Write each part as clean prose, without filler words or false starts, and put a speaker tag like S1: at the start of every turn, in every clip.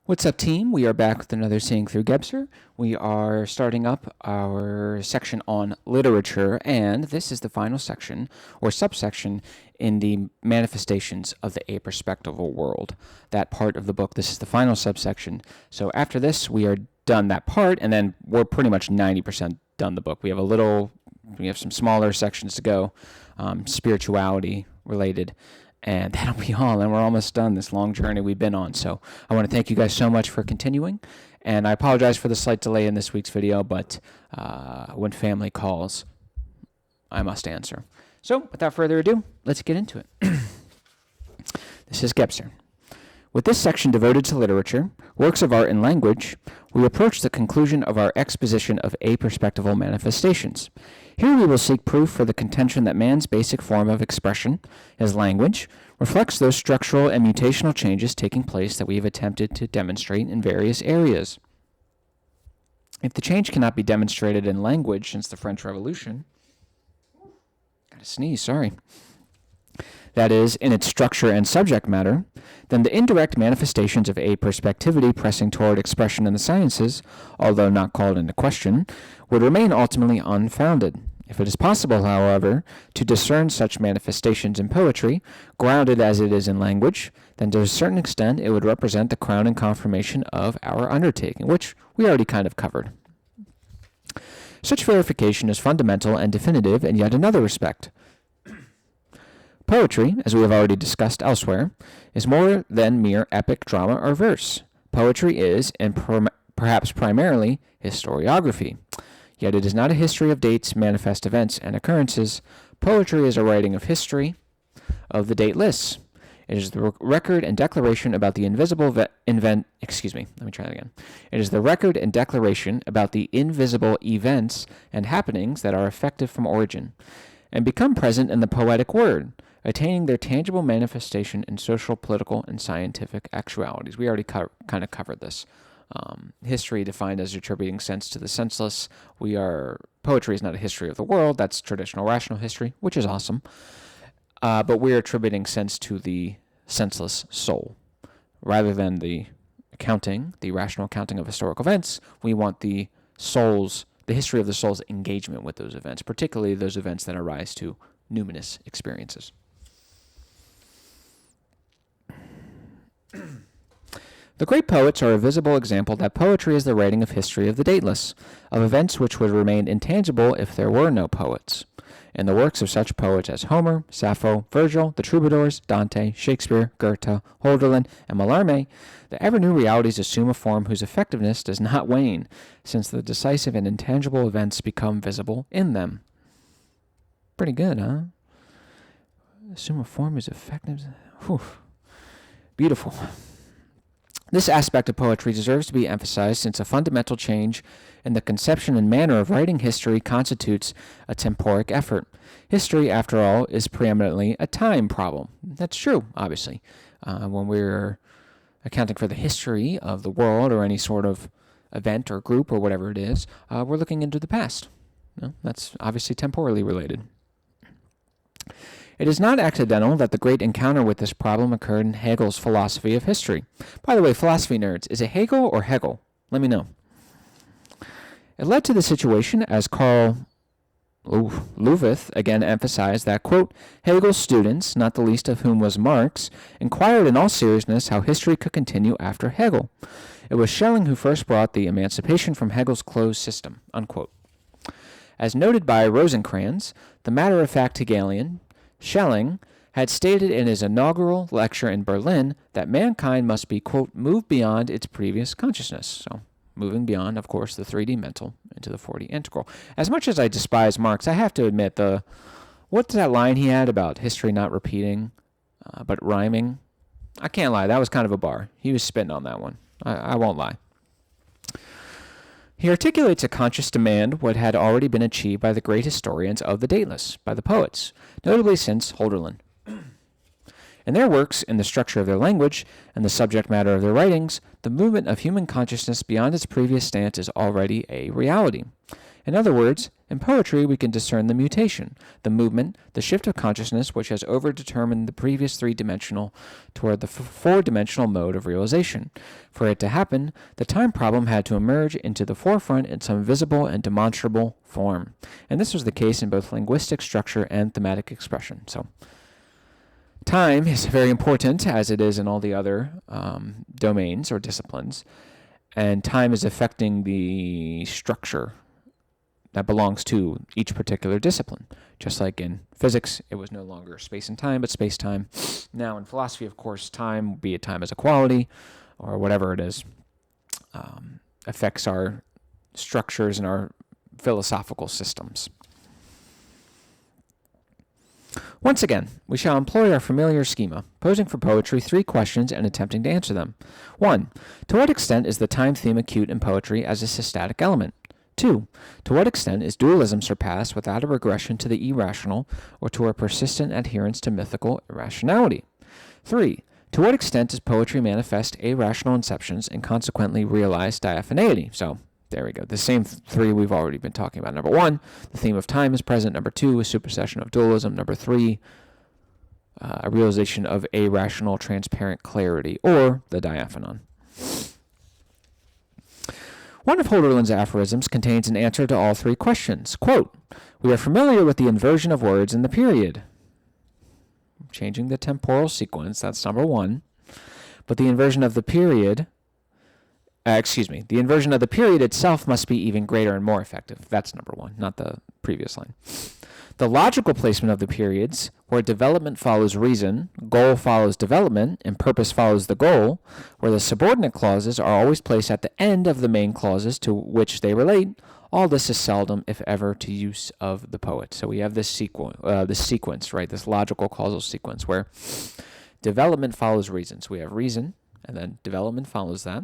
S1: What's up, team? We are back with another Seeing Through Gebser. We are starting up our section on literature, and this is the final section, or subsection, in the manifestations of the aperspectival world. That part of the book, this is the final subsection. So after this, we are done that part, and then we're pretty much 90% done the book. We have some smaller sections to go, spirituality related, and that'll be all, and we're almost done this long journey we've been on. So I want to thank you guys so much for continuing, and I apologize for the slight delay in this week's video, but when family calls, I must answer. So without further ado, let's get into it. This is Gebser. With this section devoted to literature, works of art, and language, we approach the conclusion of our exposition of aperspectival manifestations. Here we will seek proof for the contention that man's basic form of expression, his language, reflects those structural and mutational changes taking place that we have attempted to demonstrate in various areas. If the change cannot be demonstrated in language since the French Revolution, that is, in its structure and subject matter, then the indirect manifestations of aperspectivity pressing toward expression in the sciences, although not called into question, would remain ultimately unfounded. If it is possible, however, to discern such manifestations in poetry, grounded as it is in language, then to a certain extent it would represent the crowning confirmation of our undertaking, which we already kind of covered. Such verification is fundamental and definitive in yet another respect. Poetry, as we have already discussed elsewhere, is more than mere epic, drama, or verse. Poetry is, and perhaps primarily, historiography. Yet it is not a history of dates, manifest events, and occurrences. Poetry is a writing of history of the dateless. It is the record and declaration about the invisible It is the record and declaration about the invisible events and happenings that are effective from origin, and become present in the poetic word, attaining their tangible manifestation in social, political, and scientific actualities. We already kind of covered this. History defined as attributing sense to the senseless. Poetry is not a history of the world. That's traditional rational history, which is awesome. But we're attributing sense to the senseless soul. Rather than the rational accounting of historical events, we want the history of the soul's engagement with those events, particularly those events that arise to numinous experiences. The great poets are a visible example that poetry is the writing of history of the dateless, of events which would remain intangible if there were no poets. In the works of such poets as Homer, Sappho, Virgil, the troubadours, Dante, Shakespeare, Goethe, Hölderlin, and Mallarmé, the ever-new realities assume a form whose effectiveness does not wane, since the decisive and intangible events become visible in them. Pretty good, huh? Assume a form whose effectiveness... Whew. Beautiful. This aspect of poetry deserves to be emphasized since a fundamental change in the conception and manner of writing history constitutes a temporic effort. History, after all, is preeminently a time problem. That's true, obviously. When we're accounting for the history of the world or any sort of event or group or whatever it is, we're looking into the past. That's obviously temporally related. It is not accidental that the great encounter with this problem occurred in Hegel's philosophy of history. By the way, philosophy nerds, is it Hegel or Hegel? Let me know. It led to the situation, as Karl Leuwith again emphasized, that, quote, Hegel's students, not the least of whom was Marx, inquired in all seriousness how history could continue after Hegel. It was Schelling who first brought the emancipation from Hegel's closed system, unquote. As noted by Rosenkranz, the matter-of-fact Hegelian, Schelling had stated in his inaugural lecture in Berlin that mankind must be, quote, moved beyond its previous consciousness. So, moving beyond, of course, the 3D mental into the 4D integral. As much as I despise Marx, I have to admit, what's that line he had about history not repeating, but rhyming? I can't lie, that was kind of a bar. He was spitting on that one. I won't lie. He articulates a conscious demand what had already been achieved by the great historians of the dateless, by the poets, notably since Hölderlin. In their works, in the structure of their language, and the subject matter of their writings, the movement of human consciousness beyond its previous stance is already a reality. In other words, in poetry we can discern the mutation, the movement, the shift of consciousness which has overdetermined the previous three-dimensional toward the four-dimensional mode of realization. For it to happen, the time problem had to emerge into the forefront in some visible and demonstrable form. And this was the case in both linguistic structure and thematic expression. So time is very important, as it is in all the other domains or disciplines, and time is affecting the structure that belongs to each particular discipline. Just like in physics, it was no longer space and time, but space-time. Now in philosophy, of course, time, be it time as a quality or whatever it is, affects our structures and our philosophical systems. Once again, we shall employ our familiar schema, posing for poetry 3 questions and attempting to answer them. 1. To what extent is the time theme acute in poetry as a systatic element? 2. To what extent is dualism surpassed without a regression to the irrational or to a persistent adherence to mythical irrationality? 3. To what extent does poetry manifest irrational inceptions and consequently realize diaphaneity? So, there we go. The same 3 we've already been talking about. Number 1, the theme of time is present. Number 2, a supersession of dualism. Number 3, a realization of irrational transparent clarity, or the diaphanon. One of Holderlin's aphorisms contains an answer to all 3 questions. Quote, we are familiar with the inversion of words in the period. Changing the temporal sequence, that's number 1. But the inversion of the period, the inversion of the period itself must be even greater and more effective. That's number 1, not the previous line. The logical placement of the periods, where development follows reason, goal follows development, and purpose follows the goal, where the subordinate clauses are always placed at the end of the main clauses to which they relate, all this is seldom, if ever, to use of the poet. So we have this sequence, right? This logical causal sequence where development follows reason. So we have reason, and then development follows that,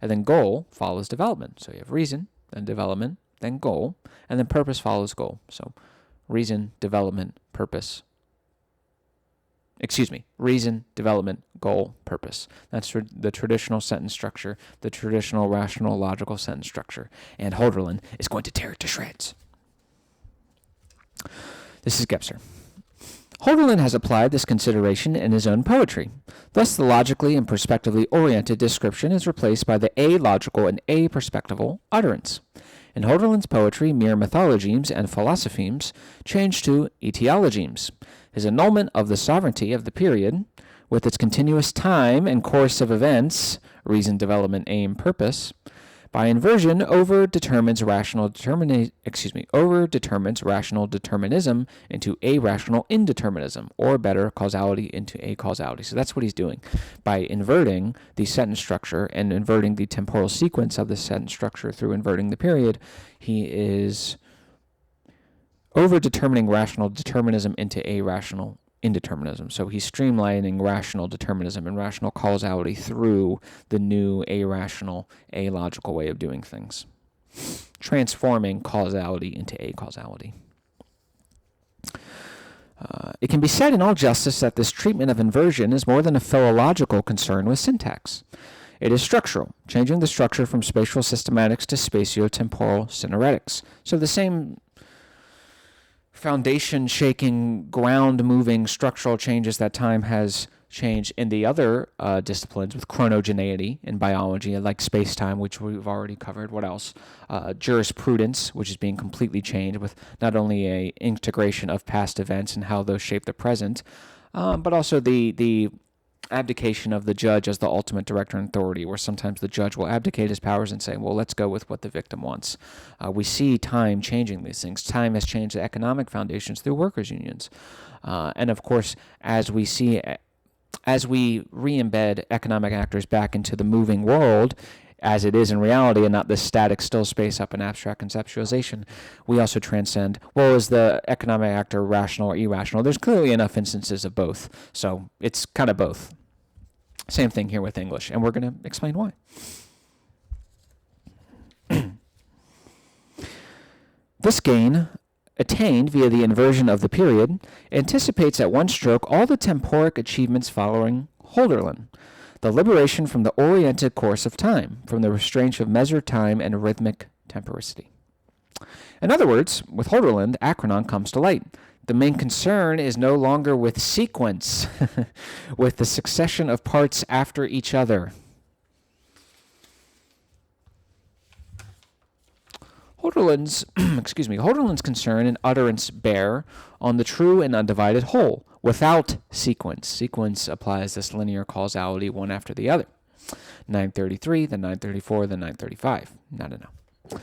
S1: and then goal follows development. So you have reason, then development, then goal, and then purpose follows goal. So reason, development, purpose. Reason, development, goal, purpose. That's the traditional sentence structure, the traditional rational logical sentence structure. And Holderlin is going to tear it to shreds. This is Gebser. Holderlin has applied this consideration in his own poetry. Thus, the logically and perspectively oriented description is replaced by the a-logical and a-perspectival utterance. In Holderlin's poetry, mere mythologemes and philosophemes change to etiologemes. His annulment of the sovereignty of the period, with its continuous time and course of events, reason, development, aim, purpose, by inversion overdetermines rational determinism into irrational indeterminism, or better, causality into acausality. So that's what he's doing. By inverting the sentence structure and inverting the temporal sequence of the sentence structure through inverting the period, he is overdetermining rational determinism into irrational indeterminism. So he's streamlining rational determinism and rational causality through the new irrational, logical way of doing things, transforming causality into acausality. It can be said in all justice that this treatment of inversion is more than a philological concern with syntax. It is structural, changing the structure from spatial systematics to spatio-temporal syneretics. So the same foundation-shaking, ground-moving structural changes that time has changed in the other disciplines with chronogeneity in biology, like space-time, which we've already covered. What else? Jurisprudence, which is being completely changed with not only a integration of past events and how those shape the present, but also the abdication of the judge as the ultimate director and authority, where sometimes the judge will abdicate his powers and say, well, let's go with what the victim wants. We see time changing these things. Time has changed the economic foundations through workers' unions. And of course, as we re-embed economic actors back into the moving world, as it is in reality and not this static still space up in abstract conceptualization, we also transcend, well, is the economic actor rational or irrational? There's clearly enough instances of both, so it's kind of both. Same thing here with English, and we're going to explain why. This gain, attained via the inversion of the period, anticipates at one stroke all the temporic achievements following Holderlin. The liberation from the oriented course of time, from the restraints of measured time and rhythmic temporicity. In other words, with Holderlin, the acronym comes to light. The main concern is no longer with sequence, with the succession of parts after each other. Holderlin's concern and utterance bear on the true and undivided whole, without sequence. Sequence applies this linear causality one after the other. 933, then 934, then 935. No.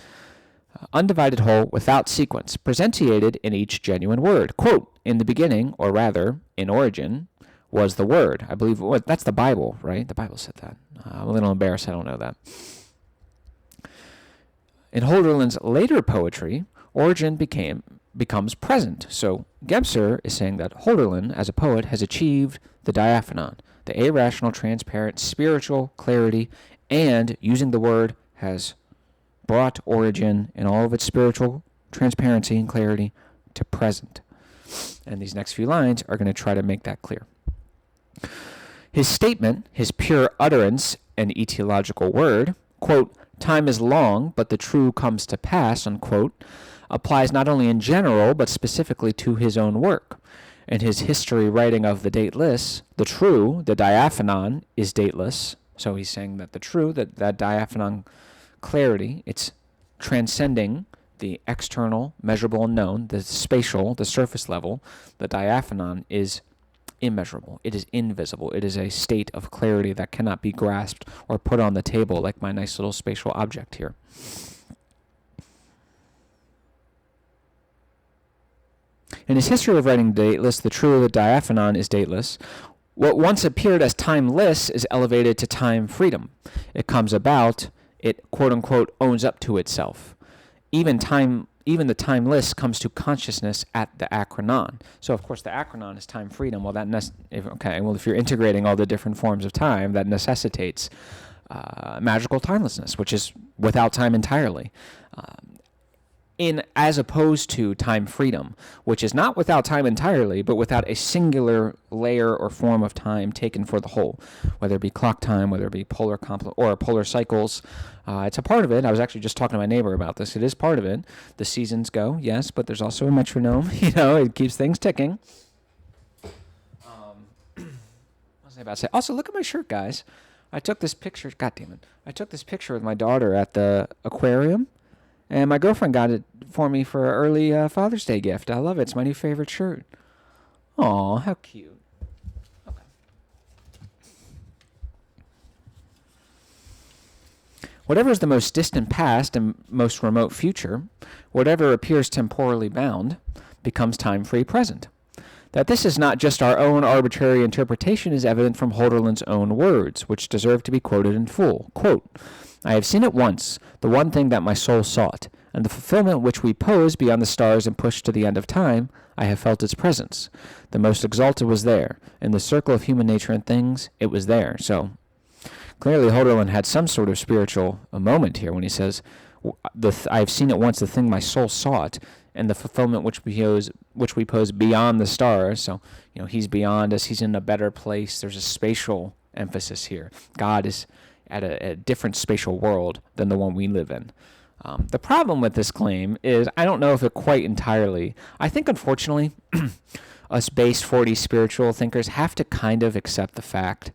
S1: Undivided whole without sequence, presentiated in each genuine word. Quote, in the beginning, or rather, in origin, was the word. I believe that's the Bible, right? The Bible said that. I'm a little embarrassed I don't know that. In Holderlin's later poetry, origin becomes present. So Gebser is saying that Holderlin, as a poet, has achieved the diaphanon, the irrational, transparent, spiritual clarity, and, using the word, has brought origin in all of its spiritual transparency and clarity to present. And these next few lines are going to try to make that clear. His statement, his pure utterance and etiological word, quote, time is long, but the true comes to pass, unquote, applies not only in general, but specifically to his own work. In his history writing of the dateless, the true, the diaphanon, is dateless. So he's saying that the true, that diaphanon clarity, it's transcending the external, measurable, and known, the spatial, the surface level. The diaphanon is immeasurable. It is invisible. It is a state of clarity that cannot be grasped or put on the table like my nice little spatial object here. In his history of writing dateless, the true, the diaphanon is dateless. What once appeared as timeless is elevated to time freedom. It comes about, it quote-unquote owns up to itself. Even the timeless comes to consciousness at the acronon. So, of course, the acronon is time freedom. Well, if you're integrating all the different forms of time, that necessitates magical timelessness, which is without time entirely. As opposed to time freedom, which is not without time entirely, but without a singular layer or form of time taken for the whole, whether it be clock time, whether it be polar cycles. It's a part of it. I was actually just talking to my neighbor about this. It is part of it. The seasons go, yes, but there's also a metronome. It keeps things ticking. What was I about to say? Also, look at my shirt, guys. I took this picture. God damn it! I took this picture with my daughter at the aquarium. And my girlfriend got it for me for an early Father's Day gift. I love it. It's my new favorite shirt. Aw, how cute. Okay. Whatever is the most distant past and most remote future, whatever appears temporally bound, becomes time-free present. That this is not just our own arbitrary interpretation is evident from Holderlin's own words, which deserve to be quoted in full. Quote, I have seen it once, the one thing that my soul sought, and the fulfillment which we pose beyond the stars and push to the end of time, I have felt its presence. The most exalted was there. In the circle of human nature and things, it was there. So, clearly Holderlin had some sort of spiritual moment here when he says, I have seen it once, the thing my soul sought, and the fulfillment which we pose beyond the stars. So, he's beyond us, he's in a better place. There's a spatial emphasis here. God is at a different spatial world than the one we live in. The problem with this claim is I don't know if it quite entirely. I think, unfortunately, us base 40 spiritual thinkers have to kind of accept the fact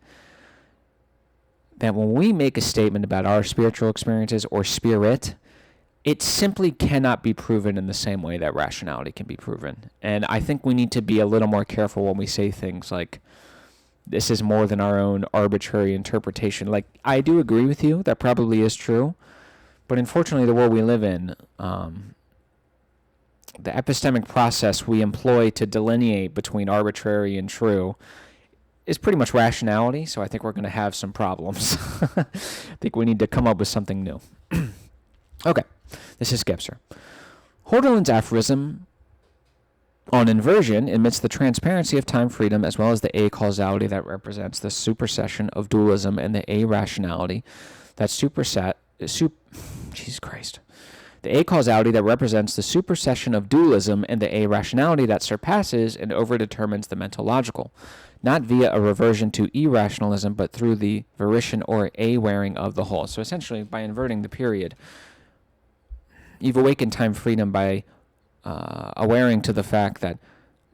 S1: that when we make a statement about our spiritual experiences or spirit, it simply cannot be proven in the same way that rationality can be proven. And I think we need to be a little more careful when we say things like, this is more than our own arbitrary interpretation. Like, I do agree with you. That probably is true. But unfortunately, the world we live in, the epistemic process we employ to delineate between arbitrary and true is pretty much rationality. So I think we're going to have some problems. I think we need to come up with something new. Okay, this is Gebser. Holderlin's aphorism on inversion admits the transparency of time freedom as well as the acausality that represents the supersession of dualism and the irrationality that Jesus Christ. The acausality that represents the supersession of dualism and the irrationality that surpasses and overdetermines the mental logical, not via a reversion to irrationalism, but through the verition or a-wearing of the whole. So essentially, by inverting the period, You've awakened time freedom by awareing to the fact that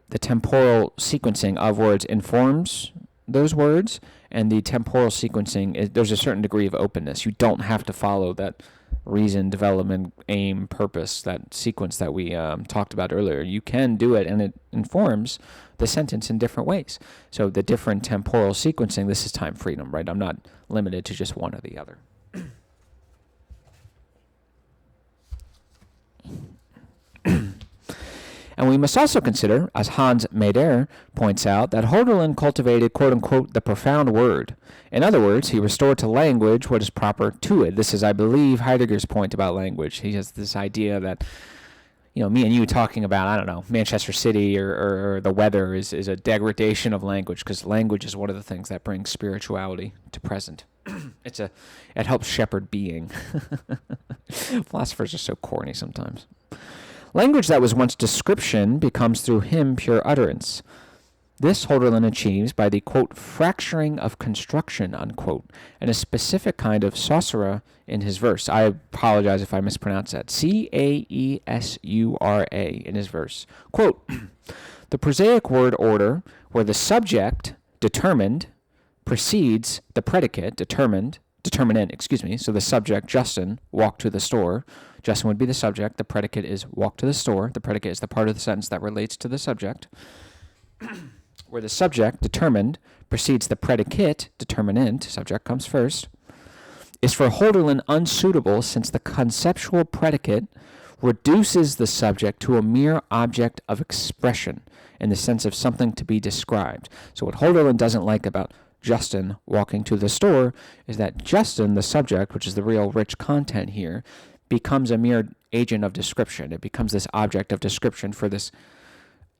S1: the temporal sequencing of words informs those words, and the temporal sequencing, there's a certain degree of openness. You don't have to follow that reason, development, aim, purpose, that sequence that we talked about earlier. You can do it, and it informs the sentence in different ways. So the different temporal sequencing, this is time freedom, right? I'm not limited to just one or the other. And we must also consider, as Hans Meder points out, that Hölderlin cultivated, quote-unquote, the profound word. In other words, he restored to language what is proper to it. This is, I believe, Heidegger's point about language. He has this idea that, me and you talking about, I don't know, Manchester City or the weather is a degradation of language, because language is one of the things that brings spirituality to present. It helps shepherd being. Philosophers are so corny sometimes. Language that was once description becomes through him pure utterance. This Hölderlin achieves by the, quote, fracturing of construction, unquote, and a specific kind of sorcerer in his verse. I apologize if I mispronounce that. Caesura in his verse. Quote, the prosaic word order, where the subject, determined, precedes the predicate, determinant, so the subject, Justin, walked to the store. Justin would be the subject. The predicate is walk to the store. The predicate is the part of the sentence that relates to the subject. Where the subject, determined, precedes the predicate, determinant, subject comes first, is for Hölderlin unsuitable, since the conceptual predicate reduces the subject to a mere object of expression in the sense of something to be described. So what Hölderlin doesn't like about Justin walking to the store is that Justin, the subject, which is the real rich content here, becomes a mere agent of description. It becomes this object of description for this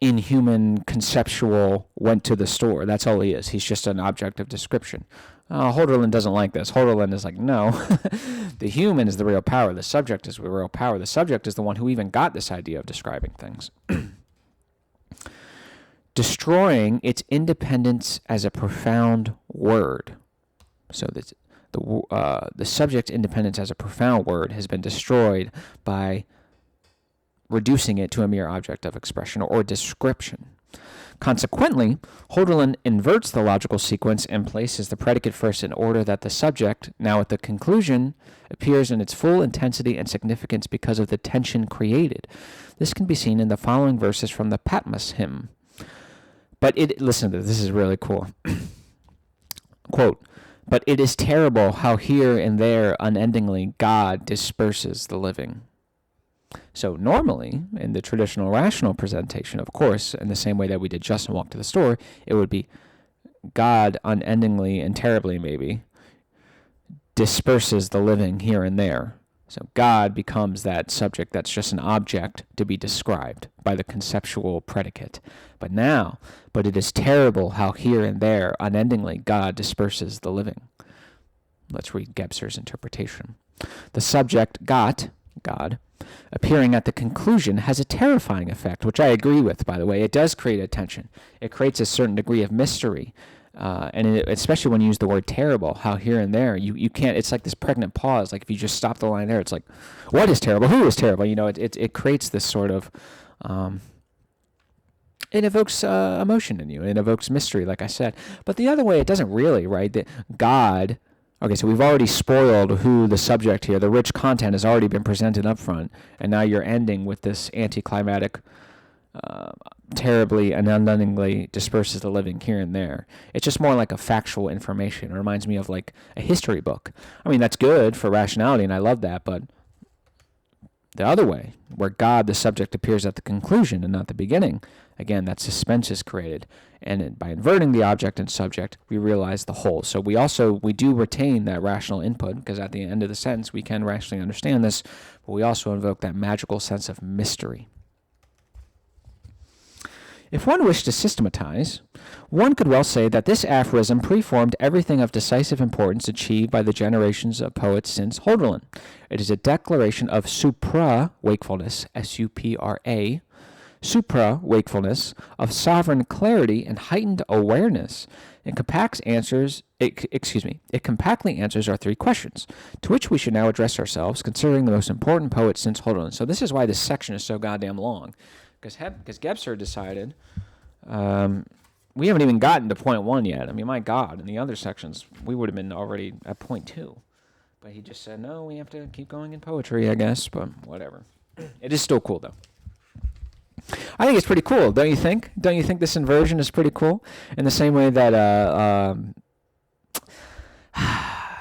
S1: inhuman, conceptual, went to the store. That's all he is. He's just an object of description. Hölderlin doesn't like this. Hölderlin is like, no, the human is the real power. The subject is the real power. The subject is the one who even got this idea of describing things. Destroying its independence as a profound word. So the subject's independence as a profound word has been destroyed by reducing it to a mere object of expression or description. Consequently, Hölderlin inverts the logical sequence and places the predicate first in order that the subject, now at the conclusion, appears in its full intensity and significance because of the tension created. This can be seen in the following verses from the Patmos hymn. Listen to this is really cool. Quote, but it is terrible how here and there unendingly God disperses the living. So normally, in the traditional rational presentation, of course, in the same way that we did Justin walk to the store, it would be God unendingly and terribly maybe disperses the living here and there. So God becomes that subject that's just an object to be described by the conceptual predicate. But it is terrible how here and there unendingly God disperses the living. Let's read Gebser's interpretation. The subject God, appearing at the conclusion has a terrifying effect, which I agree with, by the way. It does create a tension. It creates a certain degree of mystery. Especially when you use the word terrible, how here and there, you can't, it's like this pregnant pause. Like if you just stop the line there, it's like, what is terrible? Who is terrible? It creates this sort of, it evokes emotion in you. It evokes mystery, like I said. But the other way, it doesn't really, right? That God, okay, so we've already spoiled who the subject here, the rich content has already been presented up front, and now you're ending with this anticlimactic, terribly and unendingly disperses the living here and there. It's just more like a factual information. It reminds me of like a history book. I mean, that's good for rationality, and I love that, but the other way, where God, the subject, appears at the conclusion and not the beginning, again, that suspense is created. And by inverting the object and subject, we realize the whole. So we do retain that rational input, because at the end of the sentence, we can rationally understand this, but we also invoke that magical sense of mystery. If one wished to systematize, one could well say that this aphorism preformed everything of decisive importance achieved by the generations of poets since Hölderlin. It is a declaration of supra-wakefulness, S-U-P-R-A, supra-wakefulness, of sovereign clarity and heightened awareness. It compactly answers our three questions, to which we should now address ourselves, considering the most important poet since Holderlin. So this is why this section is so goddamn long, because Gebser decided, we haven't even gotten to point 1 yet. I mean, my God, in the other sections, we would have been already at point 2. But he just said, no, we have to keep going in poetry, I guess, but whatever. It is still cool, though. I think it's pretty cool, don't you think? Don't you think this inversion is pretty cool? In the same way that,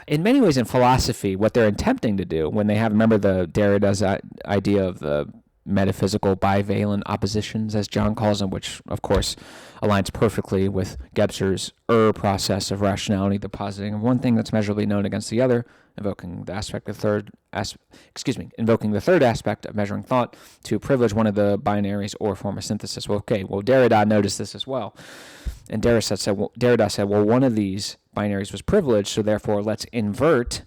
S1: in many ways in philosophy, what they're attempting to do when they have, remember the Derrida's idea of the metaphysical bivalent oppositions, as John calls them, which, of course, aligns perfectly with Gebser's process of rationality, the positing of one thing that's measurably known against the other, invoking the third aspect of measuring thought to privilege one of the binaries or form a synthesis. Well, Derrida noticed this as well. And Derrida said, well, one of these binaries was privileged, so therefore let's invert.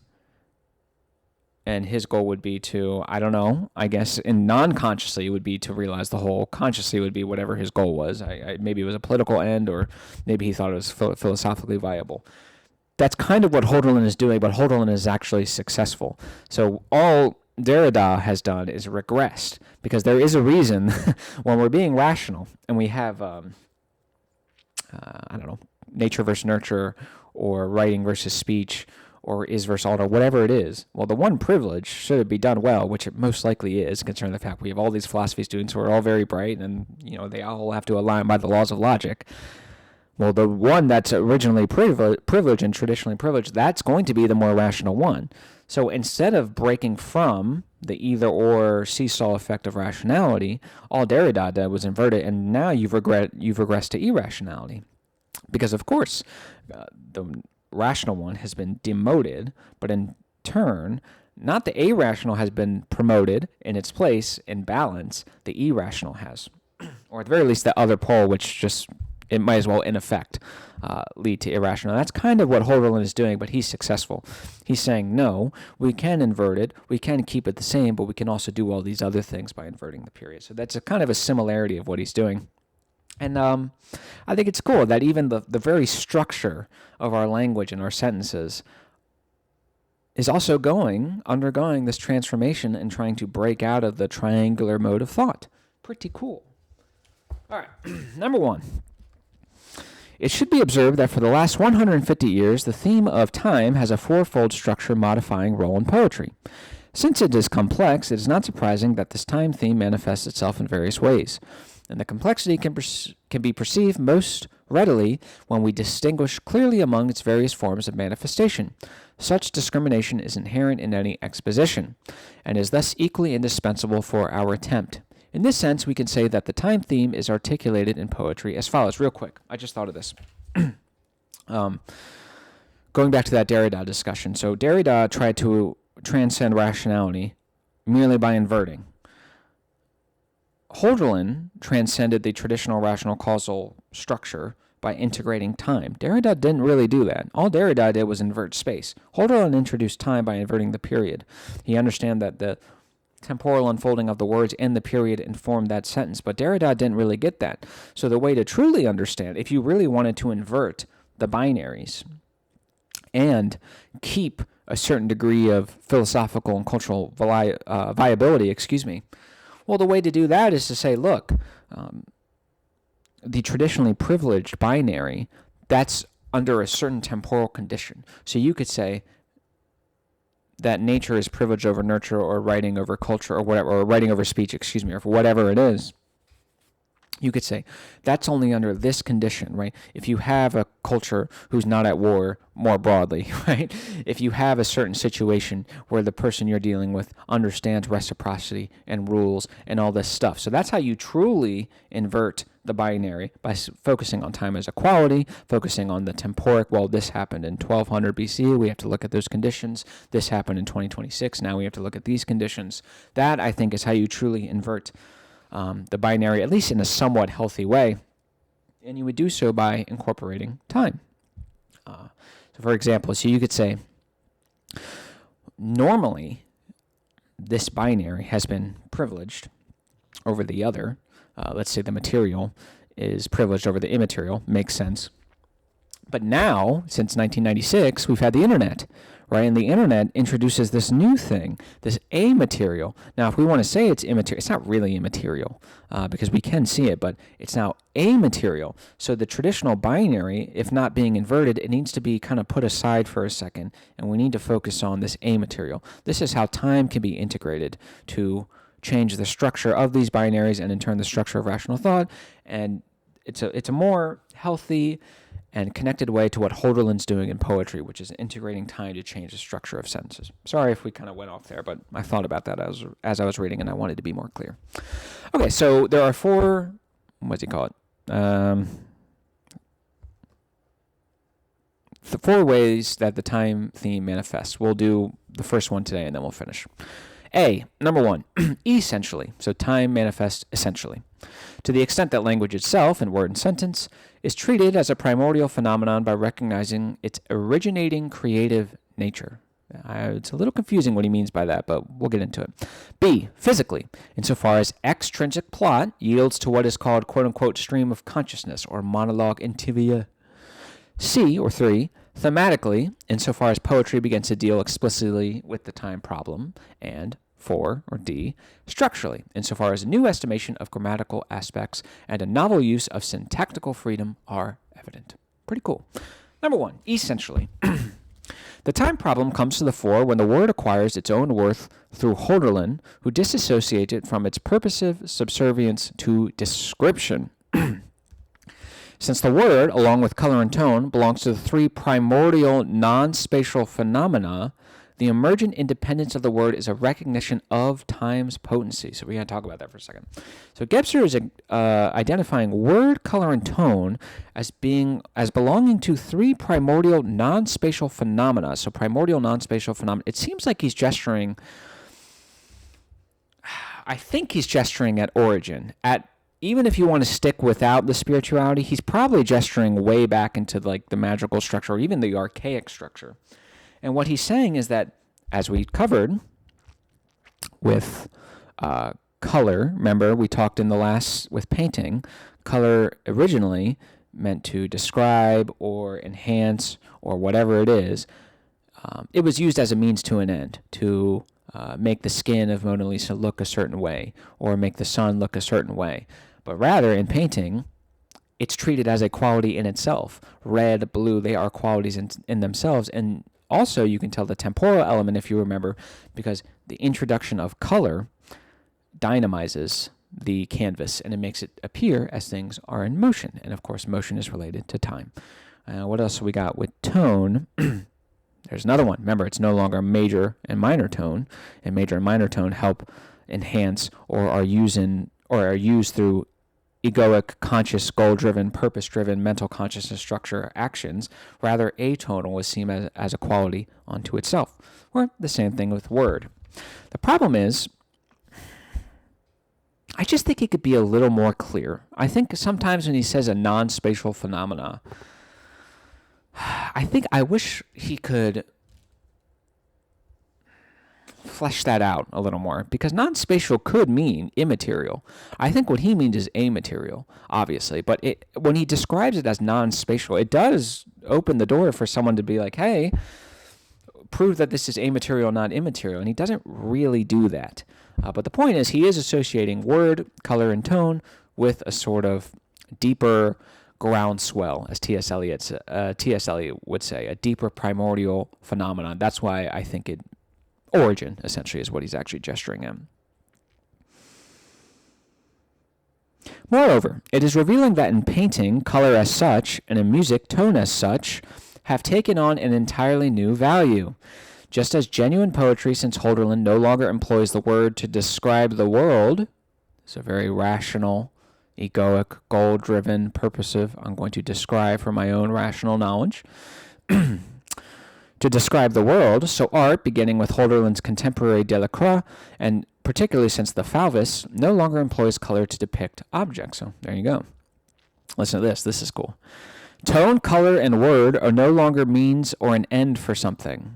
S1: And his goal would be to, I don't know, I guess non-consciously it would be to realize the whole. Consciously would be whatever his goal was. Maybe it was a political end, or maybe he thought it was philosophically viable. That's kind of what Holderlin is doing, but Holderlin is actually successful. So all Derrida has done is regressed, because there is a reason when we're being rational and we have, nature versus nurture, or writing versus speech, or is versus alt, or whatever it is. Well, the one privilege, should it be done well, which it most likely is, considering the fact we have all these philosophy students who are all very bright, and they all have to align by the laws of logic. Well, the one that's originally privileged and traditionally privileged, that's going to be the more rational one. So instead of breaking from the either-or seesaw effect of rationality, all Derrida did was invert it, and now you've regressed to irrationality. Because, of course, the rational one has been demoted, but in turn, not the irrational has been promoted in its place in balance, the irrational has. Or at the very least, the other pole, which just, it might as well, in effect, lead to irrational. That's kind of what Holderlin is doing, but he's successful. He's saying, no, we can invert it, we can keep it the same, but we can also do all these other things by inverting the period. So that's a kind of a similarity of what he's doing. And I think it's cool that even the very structure of our language and our sentences is also undergoing this transformation and trying to break out of the triangular mode of thought. Pretty cool. All right, number 1. It should be observed that for the last 150 years, the theme of time has a fourfold structure modifying role in poetry. Since it is complex, it is not surprising that this time theme manifests itself in various ways. And the complexity can be perceived most readily when we distinguish clearly among its various forms of manifestation. Such discrimination is inherent in any exposition, and is thus equally indispensable for our attempt. In this sense, we can say that the time theme is articulated in poetry as follows. Real quick, I just thought of this. Going back to that Derrida discussion. So Derrida tried to transcend rationality merely by inverting. Holderlin transcended the traditional rational causal structure by integrating time. Derrida didn't really do that. All Derrida did was invert space. Holderlin introduced time by inverting the period. He understood that the temporal unfolding of the words in the period informed that sentence, but Derrida didn't really get that. So the way to truly understand, if you really wanted to invert the binaries and keep a certain degree of philosophical and cultural viability, well, the way to do that is to say, look, the traditionally privileged binary, that's under a certain temporal condition. So you could say that nature is privileged over nurture, or writing over culture, or whatever, or writing over speech, or whatever it is. You could say that's only under this condition, right? If you have a culture who's not at war more broadly, right? If you have a certain situation where the person you're dealing with understands reciprocity and rules and all this stuff. So that's how you truly invert the binary, by focusing on time as a quality, focusing on the temporic. Well, this happened in 1200 BC. We have to look at those conditions. This happened in 2026. Now we have to look at these conditions. That, I think, is how you truly invert the binary, at least in a somewhat healthy way, and you would do so by incorporating time. So for example, so you could say, normally, this binary has been privileged over the other, let's say the material is privileged over the immaterial, makes sense. But now, since 1996, we've had the internet, right? And the internet introduces this new thing, this amaterial. Now, if we want to say it's immaterial, it's not really immaterial because we can see it, but it's now amaterial. So the traditional binary, if not being inverted, it needs to be kind of put aside for a second, and we need to focus on this amaterial. This is how time can be integrated to change the structure of these binaries and in turn the structure of rational thought. And it's a more healthy and connected way to what Holderlin's doing in poetry, which is integrating time to change the structure of sentences. Sorry if we kind of went off there, but I thought about that as I was reading, and I wanted to be more clear. Okay, so there are four, what do you call it? The four ways that the time theme manifests. We'll do the first one today, and then we'll finish. Number one, essentially. So time manifests essentially. To the extent that language itself, in word and sentence, is treated as a primordial phenomenon by recognizing its originating creative nature. It's a little confusing what he means by that, but we'll get into it. B, physically, insofar as extrinsic plot yields to what is called quote-unquote stream of consciousness or monologue intivia. C, or 3, thematically, insofar as poetry begins to deal explicitly with the time problem. And 4, or D, structurally, insofar as a new estimation of grammatical aspects and a novel use of syntactical freedom are evident. Pretty cool. Number 1, essentially. The time problem comes to the fore when the word acquires its own worth through Holderlin, who disassociates it from its purposive subservience to description. Since the word, along with color and tone, belongs to the three primordial non-spatial phenomena, the emergent independence of the word is a recognition of time's potency. So we're going to talk about that for a second. So Gebser is identifying word, color, and tone as belonging to three primordial non-spatial phenomena. So primordial non-spatial phenomena. It seems like he's gesturing. I think he's gesturing at origin. Even if you want to stick without the spirituality, he's probably gesturing way back into like the magical structure or even the archaic structure. And what he's saying is that, as we covered with color, remember we talked in the last with painting, color originally meant to describe or enhance or whatever it is. It was used as a means to an end, to make the skin of Mona Lisa look a certain way or make the sun look a certain way. But rather, in painting, it's treated as a quality in itself. Red, blue, they are qualities in themselves. And also, you can tell the temporal element, if you remember, because the introduction of color dynamizes the canvas, and it makes it appear as things are in motion. And, of course, motion is related to time. What else we got with tone? There's another one. Remember, it's no longer major and minor tone, and major and minor tone help enhance or are used through egoic, conscious, goal-driven, purpose-driven, mental consciousness structure actions. Rather, atonal is seen as a quality unto itself. Or the same thing with word. The problem is, I just think it could be a little more clear. I think sometimes when he says a non-spatial phenomena, I wish he could flesh that out a little more, because non-spatial could mean immaterial. I think what he means is amaterial, obviously, but when he describes it as non-spatial, it does open the door for someone to be like, hey, prove that this is amaterial, not immaterial, and he doesn't really do that. But the point is, he is associating word, color, and tone with a sort of deeper groundswell, as T.S. Eliot would say, a deeper primordial phenomenon. That's why I think origin, essentially, is what he's actually gesturing at. Moreover, it is revealing that in painting, color as such, and in music, tone as such, have taken on an entirely new value. Just as genuine poetry, since Holderlin no longer employs the word to describe the world, it's a very rational, egoic, goal-driven, purposive, I'm going to describe for my own rational knowledge, to describe the world, so art, beginning with Holderlin's contemporary Delacroix, and particularly since the Falvis, no longer employs color to depict objects. So there you go. Listen to this. This is cool. Tone, color, and word are no longer means or an end for something.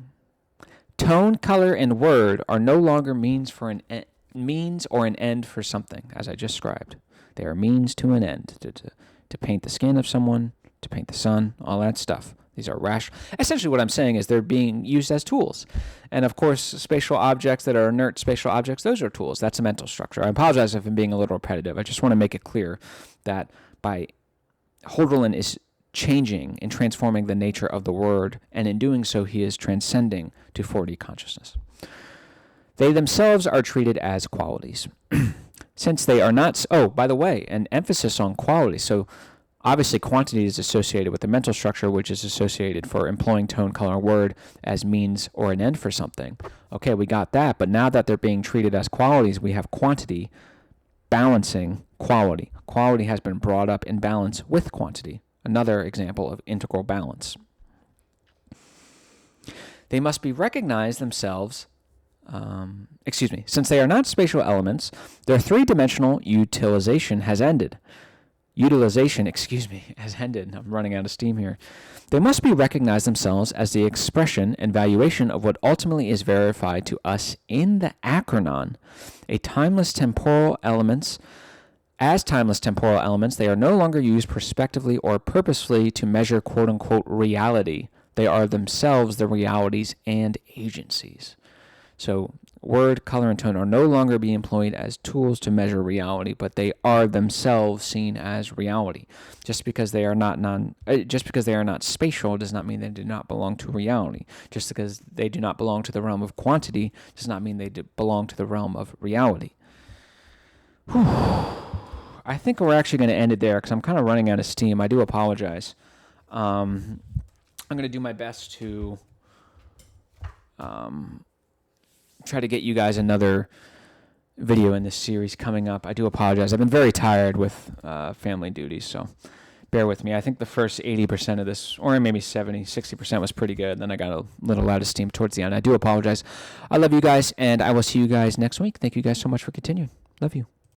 S1: Tone, color, and word are no longer means or an end for something, as I just described. They are means to an end, to paint the skin of someone, to paint the sun, all that stuff. These are rational. Essentially what I'm saying is they're being used as tools. And of course, spatial objects that are inert spatial objects, those are tools. That's a mental structure. I apologize if I'm being a little repetitive. I just want to make it clear that by Holderlin is changing and transforming the nature of the word, and in doing so, he is transcending to 4D consciousness. They themselves are treated as qualities. Since they are not... Oh, by the way, an emphasis on quality. So obviously, quantity is associated with the mental structure, which is associated for employing tone, color, word as means or an end for something. Okay, we got that, but now that they're being treated as qualities, we have quantity balancing quality. Quality has been brought up in balance with quantity. Another example of integral balance. They must be recognized themselves... since they are not spatial elements, their three-dimensional utilization has ended. Has ended. I'm running out of steam here. They must be recognized themselves as the expression and valuation of what ultimately is verified to us in the acronon, a timeless temporal elements. As timeless temporal elements, they are no longer used prospectively or purposefully to measure quote-unquote reality. They are themselves the realities and agencies. So word, color, and tone are no longer being employed as tools to measure reality, but they are themselves seen as reality. Just because they are not spatial does not mean they do not belong to reality. Just because they do not belong to the realm of quantity does not mean they belong to the realm of reality. I think we're actually going to end it there because I'm kind of running out of steam. I do apologize. I'm going to do my best to try to get you guys another video in this series coming up. I do apologize. I've been very tired with family duties, so bear with me. I think the first 80% of this, or maybe 70, 60% was pretty good. Then I got a little out of steam towards the end. I do apologize. I love you guys, and I will see you guys next week. Thank you guys so much for continuing. Love you.